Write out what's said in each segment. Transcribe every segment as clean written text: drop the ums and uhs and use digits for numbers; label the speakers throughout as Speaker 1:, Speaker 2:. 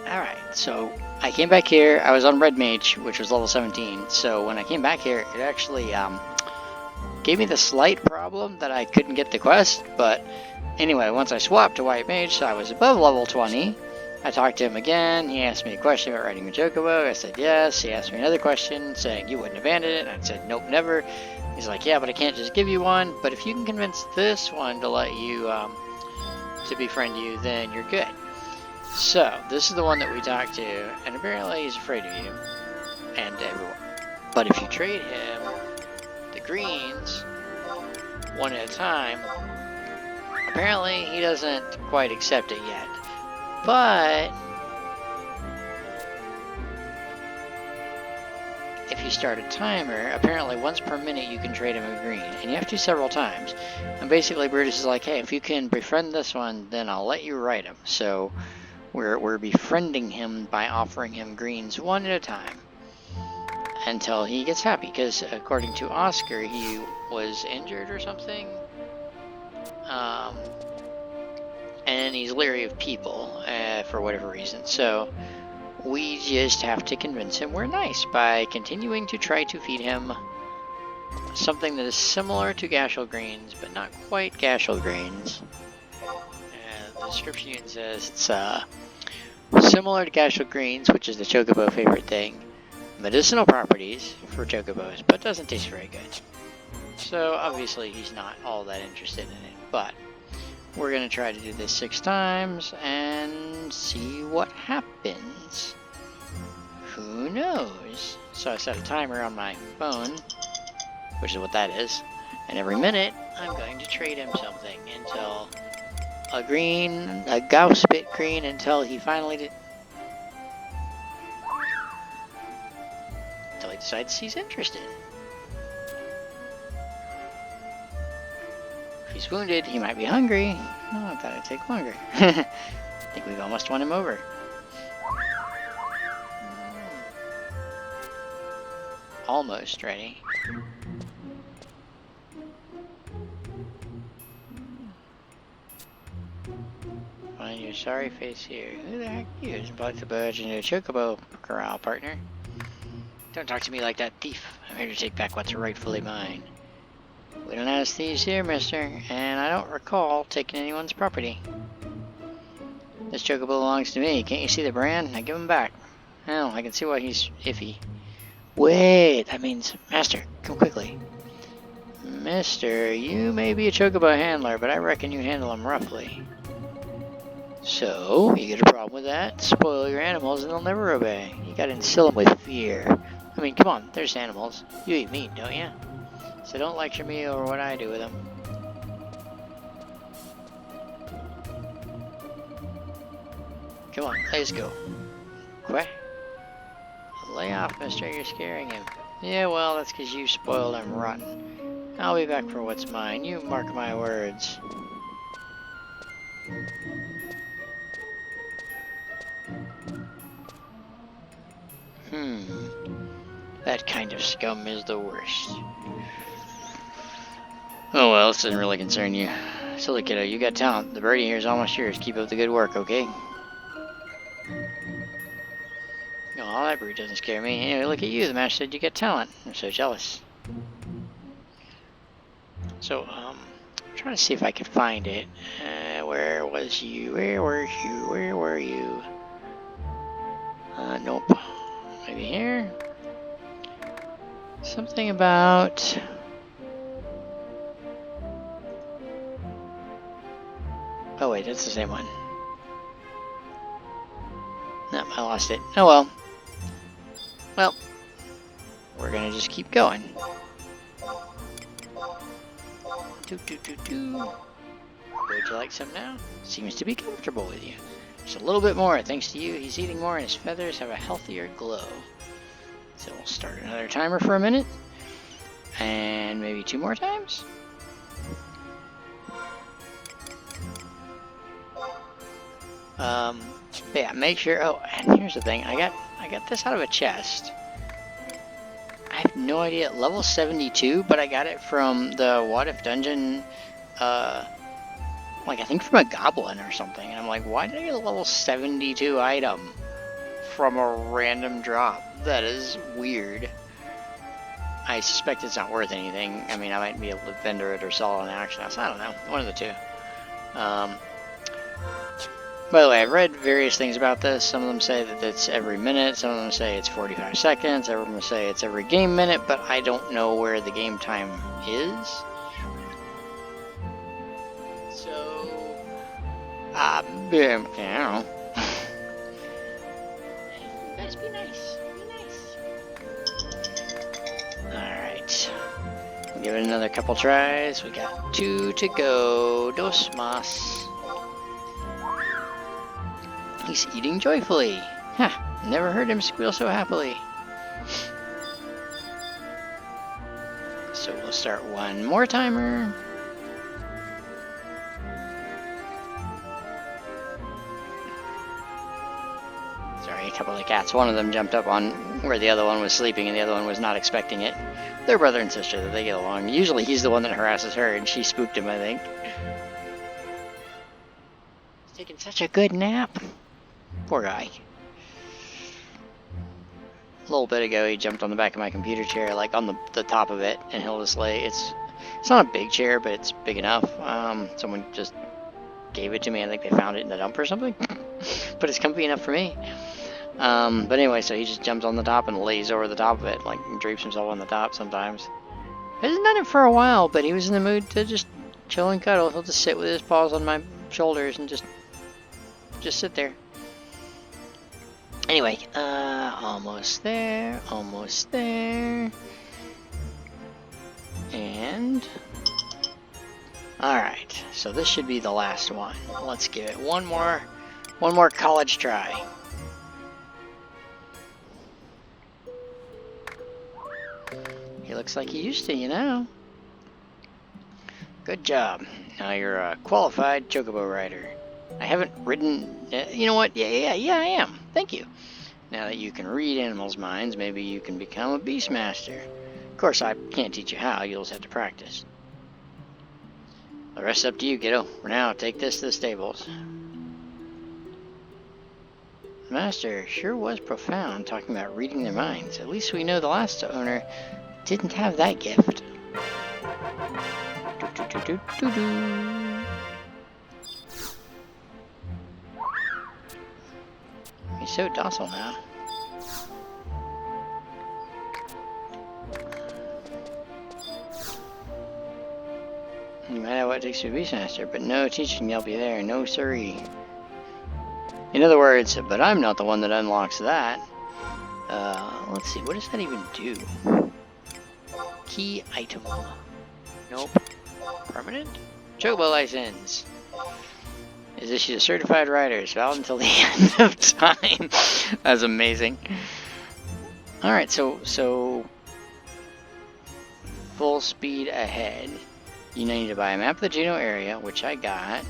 Speaker 1: Alright, so I came back here. I was on Red Mage, which was level 17. So when I came back here, it actually gave me the slight problem that I couldn't get the quest. But anyway, once I swapped to White Mage, so I was above level 20. I talked to him again. He asked me a question about riding a Chocobo. I said yes. He asked me another question saying you wouldn't abandon it. And I said nope, never. He's like, yeah, but I can't just give you one. But if you can convince this one to let you to befriend you, then you're good. So, this is the one that we talked to, and apparently he's afraid of you, and everyone. But if you trade him the greens, one at a time, apparently he doesn't quite accept it yet. But, if you start a timer, apparently once per minute you can trade him a green, and you have to several times. And basically Brutus is like, hey, if you can befriend this one, then I'll let you ride him. So, we're befriending him by offering him greens one at a time until he gets happy, because according to Oscar, he was injured or something, and he's leery of people for whatever reason. So we just have to convince him we're nice by continuing to try to feed him something that is similar to Gashel greens, but not quite Gashel greens. The description even says it's similar to Gashel greens, which is the Chocobo favorite thing. Medicinal properties for Chocobos, but doesn't taste very good. So obviously he's not all that interested in it, but we're going to try to do this 6 times and see what happens. Who knows? So I set a timer on my phone, which is what that is, and every minute I'm going to trade him something until a green, a Gauss bit green, until he finally until he decides he's interested. If he's wounded, he might be hungry. Oh, I thought it'd take longer. I think we've almost won him over. Almost ready. Find your sorry face here. Who the heck are you? Just bought the budge into a Chocobo corral, partner. Don't talk to me like that, thief. I'm here to take back what's rightfully mine. We don't ask thieves here, mister, and I don't recall taking anyone's property. This Chocobo belongs to me. Can't you see the brand? Now give him back. Oh, I can see why he's iffy. Wait, that means, master, come quickly. Mister, you may be a Chocobo handler, but I reckon you handle them roughly. So, you get a problem with that? Spoil your animals and they'll never obey. You gotta instill them with fear. I mean, come on, there's animals. You eat meat, don't you? So don't lecture me over what I do with them. Come on, let's go. Quack. Lay off, mister, you're scaring him. Yeah, well, that's because you spoiled him rotten. I'll be back for what's mine, you mark my words. That kind of scum is the worst. Oh well, this doesn't really concern you. Silly kiddo, you got talent. The birdie here is almost yours. Keep up the good work, okay? Oh, that bird doesn't scare me. Anyway, look at you. The master said you got talent. I'm so jealous. So, I'm trying to see if I could find it. Where was you? Where were you? Where were you? Nope. Maybe here? Something about... Oh wait, that's the same one. Nope, I lost it. Oh well. Well, we're gonna just keep going. Would you like some now? Seems to be comfortable with you. Just a little bit more. Thanks to you, he's eating more and his feathers have a healthier glow. So we'll start another timer for a minute. And maybe 2 more times. But yeah, make sure. Oh, and here's the thing. I got this out of a chest. I have no idea. Level 72, but I got it from the What If dungeon. Like I think from a goblin or something. And I'm like, why did I get a level 72 item? from a random drop. That is weird. I suspect it's not worth anything. I mean, I might be able to vendor it or sell it on Action House. I don't know. One of the two. By the way, I've read various things about this. Some of them say that it's every minute. Some of them say it's 45 seconds. Some of them say it's every game minute, but I don't know where the game time is. So, yeah, I don't know. You guys be nice. Be nice. Alright. We'll give it another couple tries. We got 2 to go. Dos mas. He's eating joyfully. Huh, never heard him squeal so happily. So we'll start one more timer. Sorry, a couple of cats. One of them jumped up on where the other one was sleeping and the other one was not expecting it. They're brother and sister, that they get along. Usually he's the one that harasses her and she spooked him, I think. He's taking such a good nap. Poor guy. A little bit ago, he jumped on the back of my computer chair, like on the top of it, and he'll just lay. It's not a big chair, but it's big enough. Someone just gave it to me. I think they found it in the dump or something. But it's comfy enough for me. But anyway, so he just jumps on the top and lays over the top of it, like drapes himself on the top sometimes. He hasn't done it for a while, but he was in the mood to just chill and cuddle. He'll just sit with his paws on my shoulders and just sit there. Anyway, almost there, and alright, so this should be the last one. Let's give it one more college try. He looks like he used to, you know. Good job. Now you're a qualified Chocobo rider. I haven't ridden... you know what? Yeah, I am. Thank you. Now that you can read animals' minds, maybe you can become a Beastmaster. Of course, I can't teach you how. You'll just have to practice. The rest is up to you, kiddo. For now, take this to the stables. The master sure was profound, talking about reading their minds. At least we know the last owner didn't have that gift. He's so docile now. You might have what it takes to be Beastmaster, but no teaching will be there, no siree. In other words, but I'm not the one that unlocks that. Let's see, what does that even do? Key item. Nope. Permanent? Chocobo license. Is issued to certified riders, valid until the end of time. That's amazing. Alright, so full speed ahead. You need to buy a map of the Juneau area, which I got.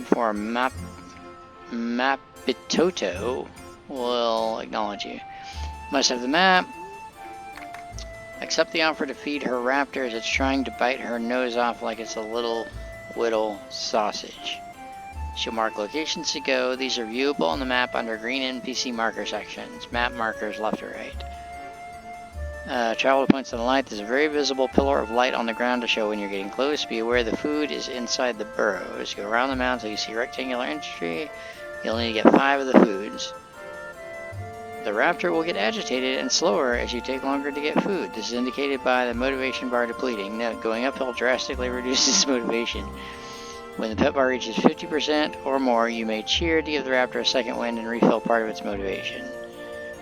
Speaker 1: For a Mapitoto will acknowledge you. Must have the map. Accept the offer to feed her raptor as it's trying to bite her nose off like it's a little whittle sausage. She'll mark locations to go. These are viewable on the map under green NPC marker sections. Map markers left or right. Travel to points on the light. There's a very visible pillar of light on the ground to show when you're getting close. Be aware the food is inside the burrows. Go around the mound until you see rectangular entry. You'll need to get 5 of the foods. The raptor will get agitated and slower as you take longer to get food. This is indicated by the motivation bar depleting. Note, going uphill drastically reduces motivation. When the pet bar reaches 50% or more, you may cheer to give the raptor a second wind and refill part of its motivation.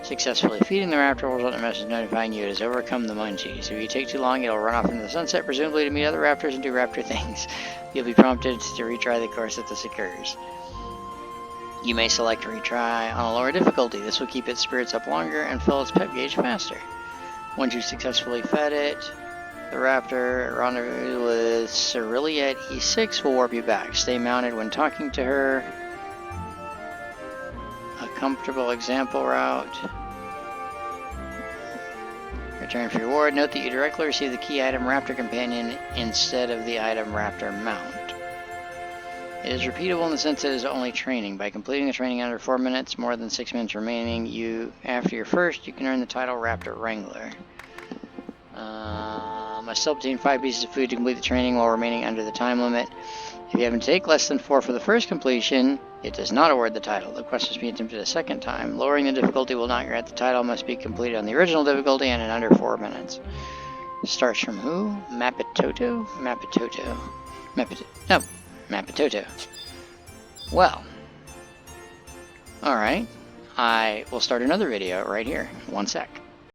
Speaker 1: Successfully feeding the raptor will result in a message notifying you it has overcome the munchies. If you take too long, it'll run off into the sunset, presumably to meet other raptors and do raptor things. You'll be prompted to retry the course if this occurs. You may select retry on a lower difficulty. This will keep its spirits up longer and fill its pep gauge faster. Once you've successfully fed it, the raptor rendezvous with Cerelia at E6 will warp you back. Stay mounted when talking to her. A comfortable example route. Return for your reward. Note that you directly receive the key item Raptor Companion instead of the item Raptor Mount. It is repeatable in the sense that it is only training. By completing the training under 4 minutes, more than 6 minutes remaining, after your first, you can earn the title Raptor Wrangler. Must still obtain 5 pieces of food to complete the training while remaining under the time limit. If you happen to take less than 4 for the first completion, it does not award the title. The quest must be attempted a second time. Lowering the difficulty will not grant the title. Must be completed on the original difficulty and in under 4 minutes. Starts from who? Mapitoto? Mapitoto. No, Mapitoto. Well, alright. I will start another video right here. 1 sec.